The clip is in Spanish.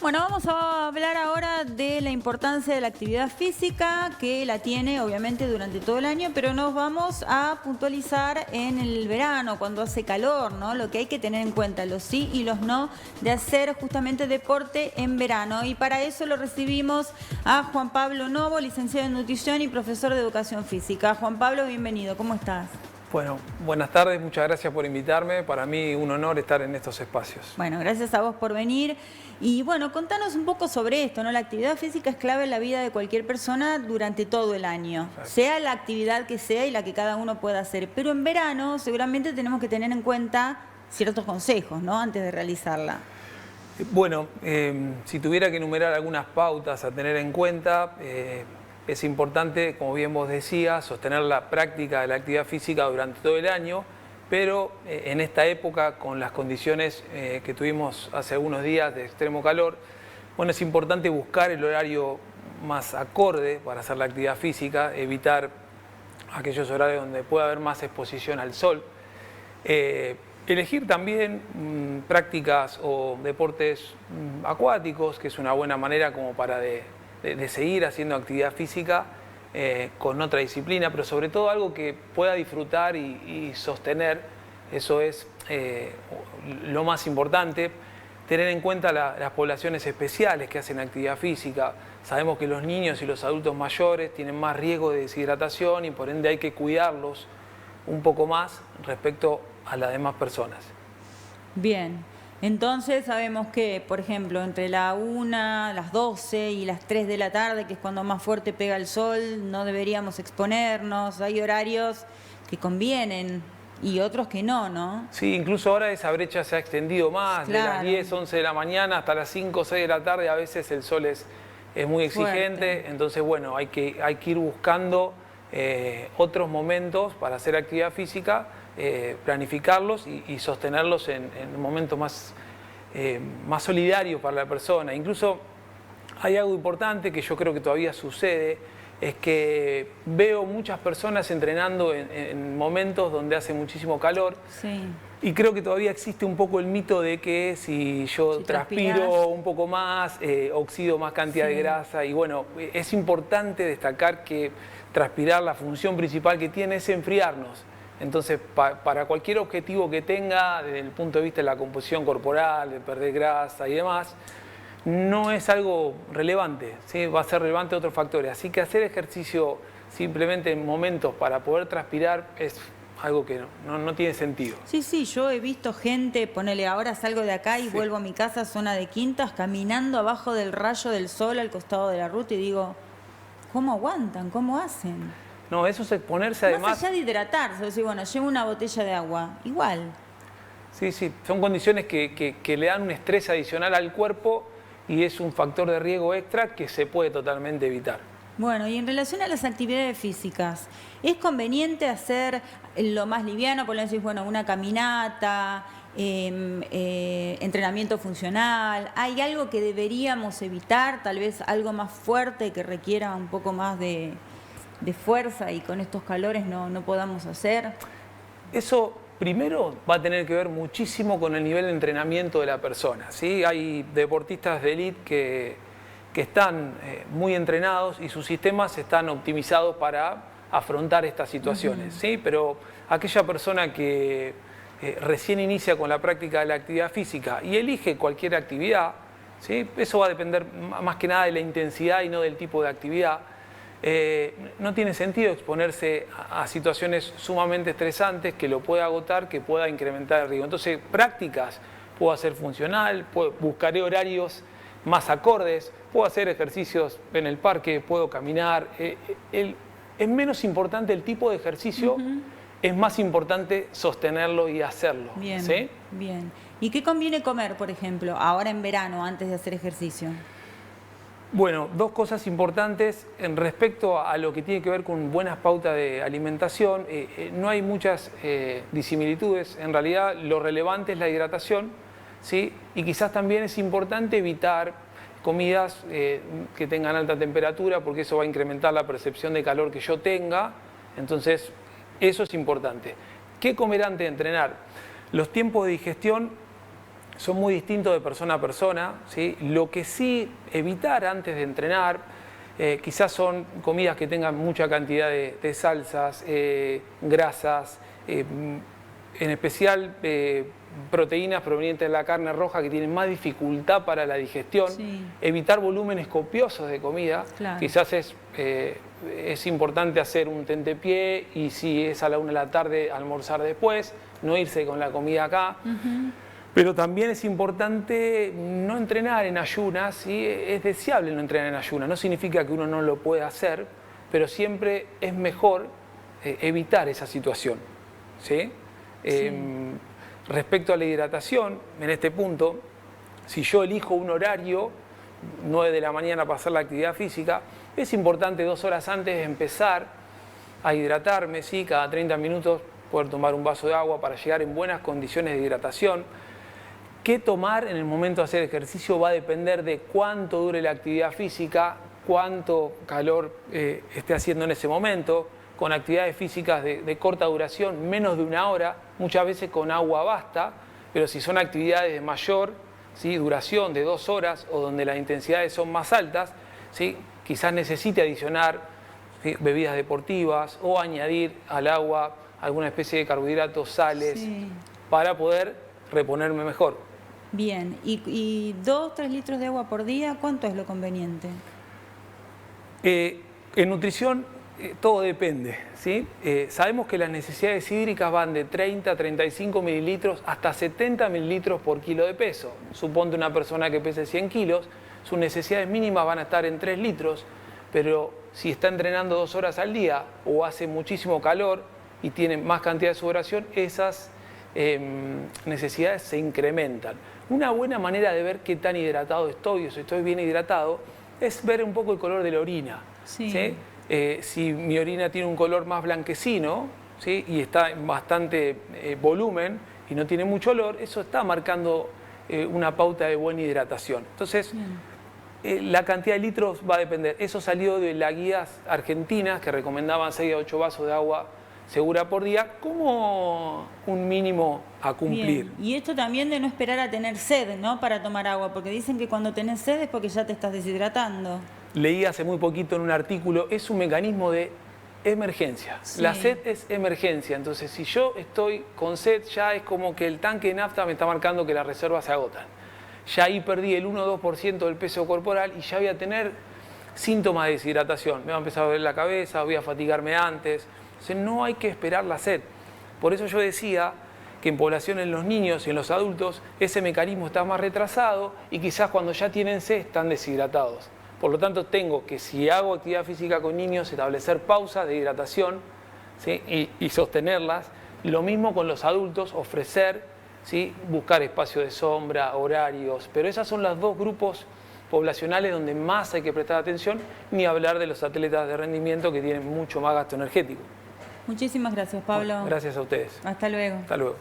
Bueno, vamos a hablar ahora de la importancia de la actividad física, que la tiene obviamente durante todo el año, pero nos vamos a puntualizar en el verano, cuando hace calor, ¿no? Lo que hay que tener en cuenta, los sí y los no, de hacer justamente deporte en verano. Y para eso lo recibimos a Juan Pablo Novo, licenciado en nutrición y profesor de educación física. Juan Pablo, bienvenido, ¿cómo estás? Bueno, buenas tardes, muchas gracias por invitarme. Para mí un honor estar en estos espacios. Bueno, gracias a vos por venir. Y bueno, contanos un poco sobre esto, ¿no? La actividad física es clave en la vida de cualquier persona durante todo el año, sea la actividad que sea y la que cada uno pueda hacer. Pero en verano seguramente tenemos que tener en cuenta ciertos consejos, ¿no? Antes de realizarla. Bueno, si tuviera que enumerar algunas pautas a tener en cuenta, es importante, como bien vos decías, sostener la práctica de la actividad física durante todo el año, pero en esta época, con las condiciones que tuvimos hace algunos días de extremo calor, bueno, es importante buscar el horario más acorde para hacer la actividad física, evitar aquellos horarios donde pueda haber más exposición al sol. Elegir también prácticas o deportes acuáticos, que es una buena manera como para de seguir haciendo actividad física con otra disciplina, pero sobre todo algo que pueda disfrutar y sostener. Eso es lo más importante. Tener en cuenta las poblaciones especiales que hacen actividad física. Sabemos que los niños y los adultos mayores tienen más riesgo de deshidratación y por ende hay que cuidarlos un poco más respecto a las demás personas. Bien. Entonces sabemos que, por ejemplo, entre la 1, las 12 y las 3 de la tarde, que es cuando más fuerte pega el sol, no deberíamos exponernos. Hay horarios que convienen y otros que no, ¿no? Sí, incluso ahora esa brecha se ha extendido más, claro. De las 10, 11 de la mañana hasta las 5, 6 de la tarde, a veces el sol es muy exigente. Fuerte. Entonces, bueno, hay que ir buscando otros momentos para hacer actividad física, planificarlos y sostenerlos en un momento más solidario para la persona. Incluso hay algo importante que yo creo que todavía sucede, es que veo muchas personas entrenando en momentos donde hace muchísimo calor. Sí. Y creo que todavía existe un poco el mito de que si yo transpiro un poco más, oxido más cantidad de grasa. Y bueno, es importante destacar que transpirar, la función principal que tiene es enfriarnos. Entonces, para cualquier objetivo que tenga, desde el punto de vista de la composición corporal, de perder grasa y demás, no es algo relevante, ¿sí? Va a ser relevante otros factores. Así que hacer ejercicio simplemente en momentos para poder transpirar es algo que no tiene sentido. Sí, sí, yo he visto gente, ponele, ahora salgo de acá y vuelvo a mi casa, zona de Quintas, caminando abajo del rayo del sol al costado de la ruta y digo, ¿cómo aguantan? ¿Cómo hacen? No, eso es exponerse además... Más allá de hidratarse, decir, bueno, llevo una botella de agua, igual. Sí, sí, son condiciones que le dan un estrés adicional al cuerpo y es un factor de riesgo extra que se puede totalmente evitar. Bueno, y en relación a las actividades físicas, ¿es conveniente hacer lo más liviano? Por ejemplo, bueno, una caminata, entrenamiento funcional. ¿Hay algo que deberíamos evitar? Tal vez algo más fuerte que requiera un poco más de fuerza y con estos calores no podamos hacer. Eso primero va a tener que ver muchísimo con el nivel de entrenamiento de la persona, ¿sí? Hay deportistas de élite que están muy entrenados y sus sistemas están optimizados para afrontar estas situaciones, ¿sí? Pero aquella persona que recién inicia con la práctica de la actividad física y elige cualquier actividad, ¿sí? Eso va a depender más que nada de la intensidad y no del tipo de actividad. No tiene sentido exponerse a situaciones sumamente estresantes que lo pueda agotar, que pueda incrementar el riesgo. Entonces, prácticas, puedo hacer funcional, buscaré horarios más acordes, puedo hacer ejercicios en el parque, puedo caminar. Es menos importante el tipo de ejercicio, es más importante sostenerlo y hacerlo. Bien, ¿sí? Bien. ¿Y qué conviene comer, por ejemplo, ahora en verano, antes de hacer ejercicio? Bueno, dos cosas importantes en respecto a lo que tiene que ver con buenas pautas de alimentación. No hay muchas disimilitudes. En realidad, lo relevante es la hidratación, ¿sí? Y quizás también es importante evitar comidas que tengan alta temperatura, porque eso va a incrementar la percepción de calor que yo tenga. Entonces, eso es importante. ¿Qué comer antes de entrenar? Los tiempos de digestión son muy distintos de persona a persona, ¿sí? Lo que sí evitar antes de entrenar, quizás son comidas que tengan mucha cantidad de salsas, grasas, en especial proteínas provenientes de la carne roja que tienen más dificultad para la digestión. Sí. Evitar volúmenes copiosos de comida. Claro. Quizás es importante hacer un tentepié y si es a la 1 de la tarde almorzar después, no irse con la comida acá. Pero también es importante no entrenar en ayunas, ¿sí? Es deseable no entrenar en ayunas, no significa que uno no lo pueda hacer, pero siempre es mejor evitar esa situación, ¿sí? Sí. Respecto a la hidratación, en este punto, si yo elijo un horario, 9 de la mañana para hacer la actividad física, es importante 2 horas antes de empezar a hidratarme, ¿sí? Cada 30 minutos poder tomar un vaso de agua para llegar en buenas condiciones de hidratación. ¿Qué tomar en el momento de hacer ejercicio? Va a depender de cuánto dure la actividad física, cuánto calor esté haciendo en ese momento. Con actividades físicas de corta duración, menos de 1 hora, muchas veces con agua basta, pero si son actividades de mayor, ¿sí? Duración de 2 horas o donde las intensidades son más altas, ¿sí? Quizás necesite adicionar, ¿sí? Bebidas deportivas o añadir al agua alguna especie de carbohidratos, sales, Sí. para poder reponerme mejor. Bien, y 2-3 litros de agua por día, ¿cuánto es lo conveniente? En nutrición todo depende, ¿sí? Sabemos que las necesidades hídricas van de 30 a 35 mililitros hasta 70 mililitros por kilo de peso. Suponte una persona que pese 100 kilos, sus necesidades mínimas van a estar en 3 litros, pero si está entrenando 2 horas al día o hace muchísimo calor y tiene más cantidad de sudoración, esas necesidades se incrementan. Una buena manera de ver qué tan hidratado estoy o si estoy bien hidratado es ver un poco el color de la orina. Sí. ¿Sí? Si mi orina tiene un color más blanquecino, ¿sí? Y está en bastante volumen y no tiene mucho olor, eso está marcando una pauta de buena hidratación. Entonces, la cantidad de litros va a depender. Eso salió de las guías argentinas que recomendaban 6 a 8 vasos de agua segura por día como un mínimo a cumplir. Bien. Y esto también de no esperar a tener sed, ¿no? Para tomar agua, porque dicen que cuando tenés sed es porque ya te estás deshidratando. Leí hace muy poquito en un artículo, es un mecanismo de emergencia. Sí. La sed es emergencia, entonces si yo estoy con sed ya es como que el tanque de nafta me está marcando que las reservas se agotan. Ya ahí perdí el 1 o 2% del peso corporal y ya voy a tener síntomas de deshidratación. Me va a empezar a doler la cabeza, voy a fatigarme antes. Entonces no hay que esperar la sed. Por eso yo decía que en población en los niños y en los adultos ese mecanismo está más retrasado y quizás cuando ya tienen sed están deshidratados. Por lo tanto tengo que, si hago actividad física con niños, establecer pausas de hidratación, ¿sí? y sostenerlas. Lo mismo con los adultos, ofrecer, ¿sí? Buscar espacio de sombra, horarios, pero esos son los 2 grupos poblacionales donde más hay que prestar atención, ni hablar de los atletas de rendimiento que tienen mucho más gasto energético. Muchísimas gracias, Pablo. Gracias a ustedes. Hasta luego. Hasta luego.